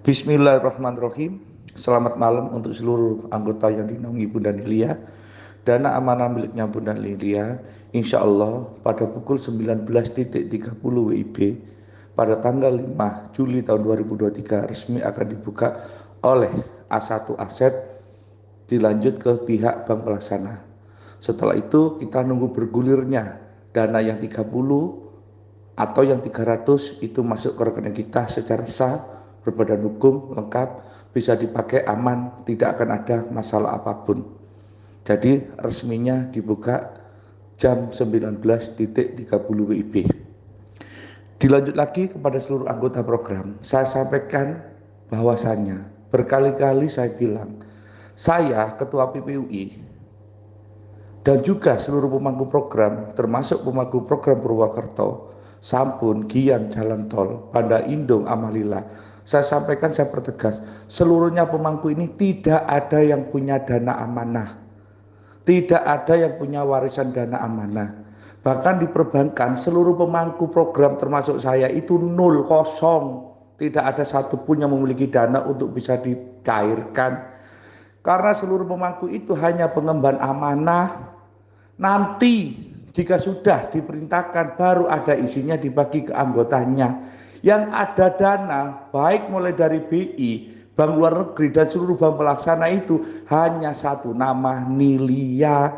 Bismillahirrahmanirrahim. Selamat malam untuk seluruh anggota yang dinaungi Bunda Nilia. Dana amanah miliknya Bunda Nilia, insya Allah pada pukul 19.30 WIB pada tanggal 5 Juli tahun 2023 resmi akan dibuka oleh A1 Aset dilanjut ke pihak bank pelaksana. Setelah itu kita nunggu bergulirnya dana yang 30 atau yang 300 itu masuk ke rekening kita secara sah, berbadan hukum lengkap, bisa dipakai aman, tidak akan ada masalah apapun. Jadi resminya dibuka jam 19.30 WIB. Dilanjut lagi kepada seluruh anggota program, saya sampaikan bahwasannya berkali-kali saya bilang, saya ketua PPUI dan juga seluruh pemangku program termasuk pemangku program Purwokerto, Sampun, Giyan, Jalan Tol, Banda Indung, Amalila, saya sampaikan, saya pertegas, seluruhnya pemangku ini tidak ada yang punya dana amanah, tidak ada yang punya warisan dana amanah. Bahkan di perbankan seluruh pemangku program termasuk saya itu nol, kosong, tidak ada satupun yang memiliki dana untuk bisa dicairkan. Karena seluruh pemangku itu hanya pengemban amanah. Nanti jika sudah diperintahkan baru ada isinya dibagi ke anggotanya. Yang ada dana baik mulai dari BI, Bank Luar Negeri dan seluruh bank pelaksana itu hanya satu nama, Nilia.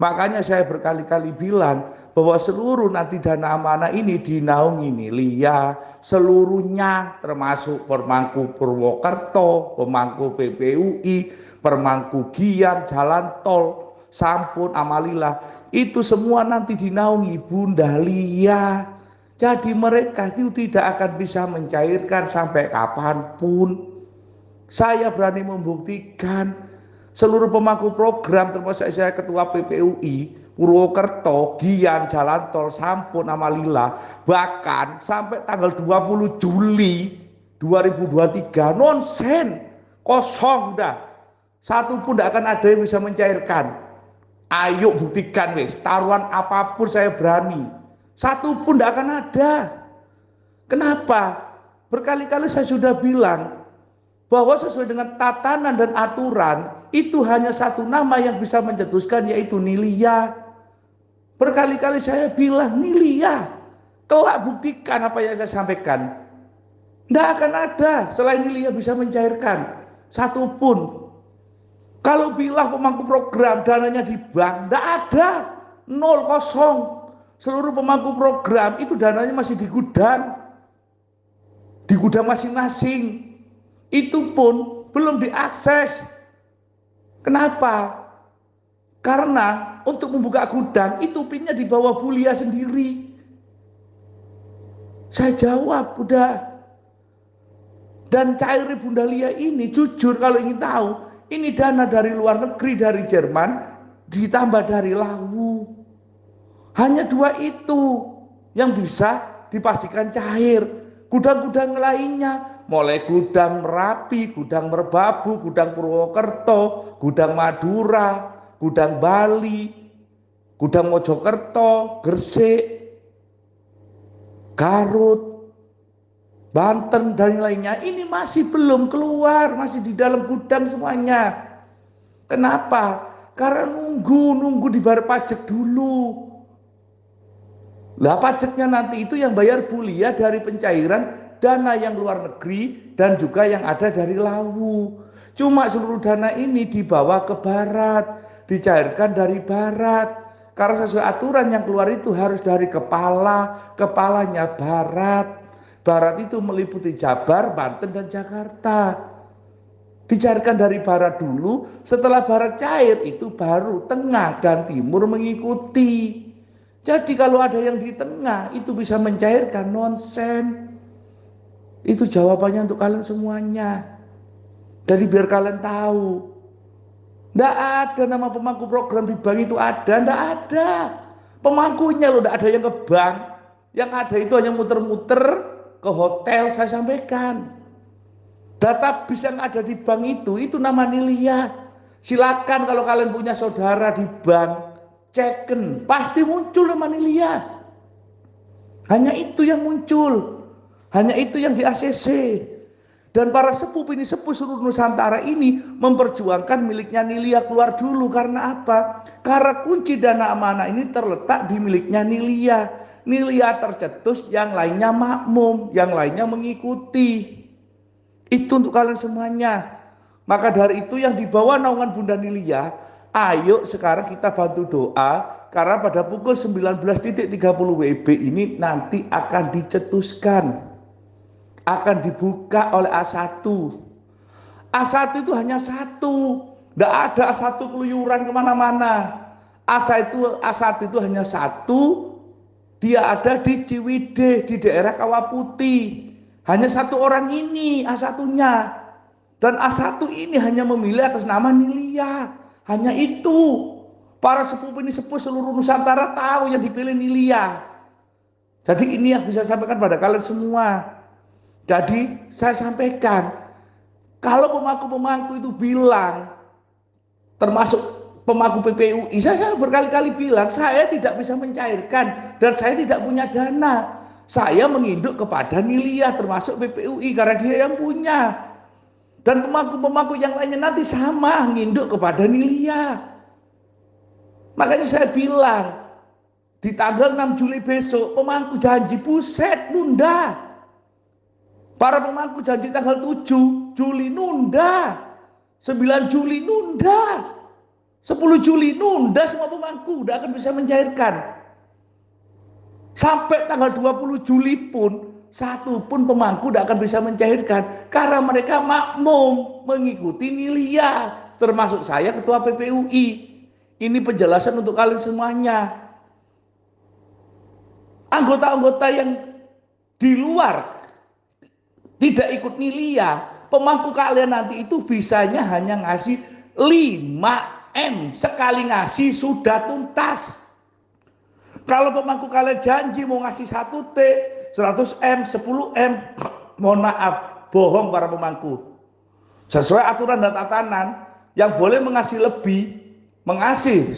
Makanya saya berkali-kali bilang bahwa seluruh nanti dana amanah ini dinaungi Nilia seluruhnya, termasuk pemangku Purwokerto, pemangku PPUI, pemangku Giyan, Jalan Tol, Sampun, Amalila, itu semua nanti dinaungi Bunda Lia. Jadi mereka itu tidak akan bisa mencairkan sampai kapanpun. Saya berani membuktikan seluruh pemangku program termasuk saya ketua PPUI Purwokerto, Giyan, Jalan Tol, Sampun, Amalila, bahkan sampai tanggal 20 Juli 2023 nonsen, kosong dah. Satu pun tidak akan ada yang bisa mencairkan. Ayo buktikan wes, taruhan apapun saya berani. Satu pun tidak akan ada. Kenapa? Berkali-kali saya sudah bilang bahwa sesuai dengan tatanan dan aturan itu hanya satu nama yang bisa mencetuskan, yaitu Nilia. Berkali-kali saya bilang Nilia. Kelak buktikan apa yang saya sampaikan. Tidak akan ada selain Nilia bisa mencairkan satu pun. Kalau bilang pemangku program dananya di bank, tidak ada, nol, kosong. Seluruh pemangku program itu dananya masih di gudang masing-masing. Itu pun belum diakses. Kenapa? Karena untuk membuka gudang itu pinnya di bawah Bu Lia sendiri. Saya jawab, udah. Dan cair Bunda Lia ini jujur kalau ingin tahu, ini dana dari luar negeri, dari Jerman, ditambah dari Lawu. Hanya dua itu yang bisa dipastikan cair. Gudang-gudang lainnya, mulai gudang Merapi, gudang Merbabu, gudang Purwokerto, gudang Madura, gudang Bali, gudang Mojokerto, Gresik, Garut, Banten dan lainnya, ini masih belum keluar, masih di dalam gudang semuanya. Kenapa? Karena nunggu dibayar pajak dulu. Lah pajaknya nanti itu yang bayar Bu Lia dari pencairan dana yang luar negeri dan juga yang ada dari Lawu. Cuma seluruh dana ini dibawa ke barat, dicairkan dari barat. Karena sesuai aturan yang keluar itu harus dari kepalanya barat. Barat itu meliputi Jabar, Banten dan Jakarta. Dicairkan dari barat dulu, setelah barat cair itu baru tengah dan timur mengikuti. Jadi kalau ada yang di tengah itu bisa mencairkan, nonsen. Itu jawabannya untuk kalian semuanya. Jadi biar kalian tahu. Tidak ada nama pemangku program di bank itu ada, tidak ada. Pemangkunya loh, tidak ada yang ke bank. Yang ada itu hanya muter-muter ke hotel, saya sampaikan. Database yang ada di bank itu nama Nilia. Silakan kalau kalian punya saudara di bank, ceken, pasti muncul nama Nilia. Hanya itu yang muncul, hanya itu yang di ACC. Dan para sepuh ini sepuh seluruh Nusantara ini memperjuangkan miliknya Nilia keluar dulu. Karena apa? Karena kunci dana amanah ini terletak di miliknya Nilia. Nilia tercetus, yang lainnya makmum, yang lainnya mengikuti. Itu untuk kalian semuanya. Maka dari itu yang dibawa naungan Bunda Nilia, ayo sekarang kita bantu doa. Karena pada pukul 19.30 WIB ini nanti akan dicetuskan, akan dibuka oleh A1. A1 itu hanya satu, tidak ada A1 keluyuran kemana-mana. A1 itu hanya satu, dia ada di Ciwidey, di daerah Kawah Putih. Hanya satu orang ini A1-nya. Dan A1 ini hanya memilih atas nama Nilia. Hanya itu. Para sepuh ini sepuh seluruh Nusantara tahu yang dipilih Nilia. Jadi ini yang bisa saya sampaikan pada kalian semua. Jadi saya sampaikan, kalau pemangku-pemangku itu bilang, termasuk pemangku PPUI, saya berkali-kali bilang, saya tidak bisa mencairkan dan saya tidak punya dana. Saya menginduk kepada Nilia termasuk PPUI karena dia yang punya. Dan pemangku-pemangku yang lainnya nanti sama nginduk kepada Nilia. Makanya saya bilang, di tanggal 6 Juli besok pemangku janji, buset, nunda. Para pemangku janji tanggal 7 Juli nunda, 9 Juli nunda, 10 Juli nunda, semua pemangku udah akan bisa mencairkan. Sampai tanggal 20 Juli pun satu pun pemangku tidak akan bisa mencairkan karena mereka makmum mengikuti Nilia, termasuk saya ketua PPUI. Ini penjelasan untuk kalian semuanya. Anggota-anggota yang di luar tidak ikut Nilia, pemangku kalian nanti itu bisanya hanya ngasih 5M, sekali ngasih sudah tuntas. Kalau pemangku kalian janji mau ngasih 1T, 100M, 10M, mohon maaf, bohong para pemangku. Sesuai aturan dan tatanan, yang boleh mengasih lebih, mengasih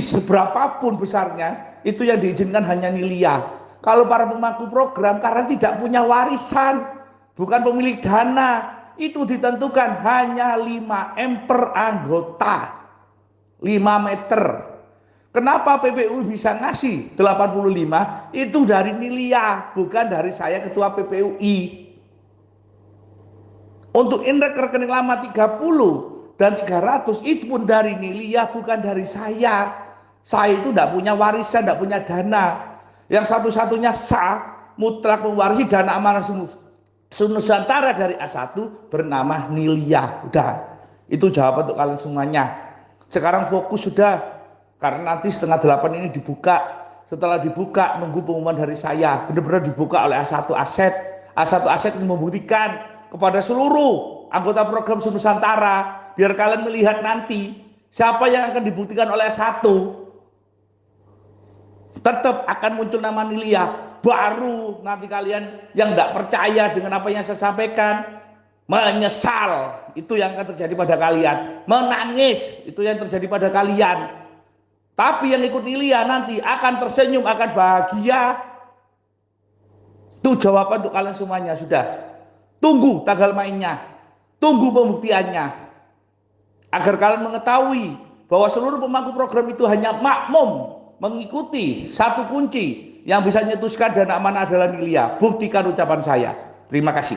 seberapapun besarnya, itu yang diizinkan hanya Nilia. Kalau para pemangku program karena tidak punya warisan, bukan pemilik dana, itu ditentukan hanya 5M per anggota, 5 meter. Kenapa PPU bisa ngasih 85? Itu dari Nilia, bukan dari saya ketua PPUI. Untuk indeks rekening lama 30 dan 300 itu pun dari Nilia, bukan dari saya. Saya itu tidak punya warisan, tidak punya dana. Yang satu-satunya sah mutlak mewarisi dana amanah Nusantara dari A1 bernama Nilia. Udah, itu jawaban untuk kalian semuanya. Sekarang fokus sudah. Karena nanti 7:30 ini dibuka. Setelah dibuka nunggu pengumuman dari saya. Benar-benar dibuka oleh A1 Aset. A1 Aset membuktikan kepada seluruh anggota program Nusantara. Biar kalian melihat nanti siapa yang akan dibuktikan oleh A1. Tetap akan muncul nama Nilia. Baru nanti kalian yang tidak percaya dengan apa yang saya sampaikan, menyesal. Itu yang akan terjadi pada kalian. Menangis. Itu yang terjadi pada kalian. Tapi yang ikut Nilia nanti akan tersenyum, akan bahagia. Itu jawaban untuk kalian semuanya. Sudah. Tunggu tanggal mainnya. Tunggu pembuktiannya. Agar kalian mengetahui bahwa seluruh pemangku program itu hanya makmum mengikuti satu kunci yang bisa nyetuskan dana amanah adalah Nilia. Buktikan ucapan saya. Terima kasih.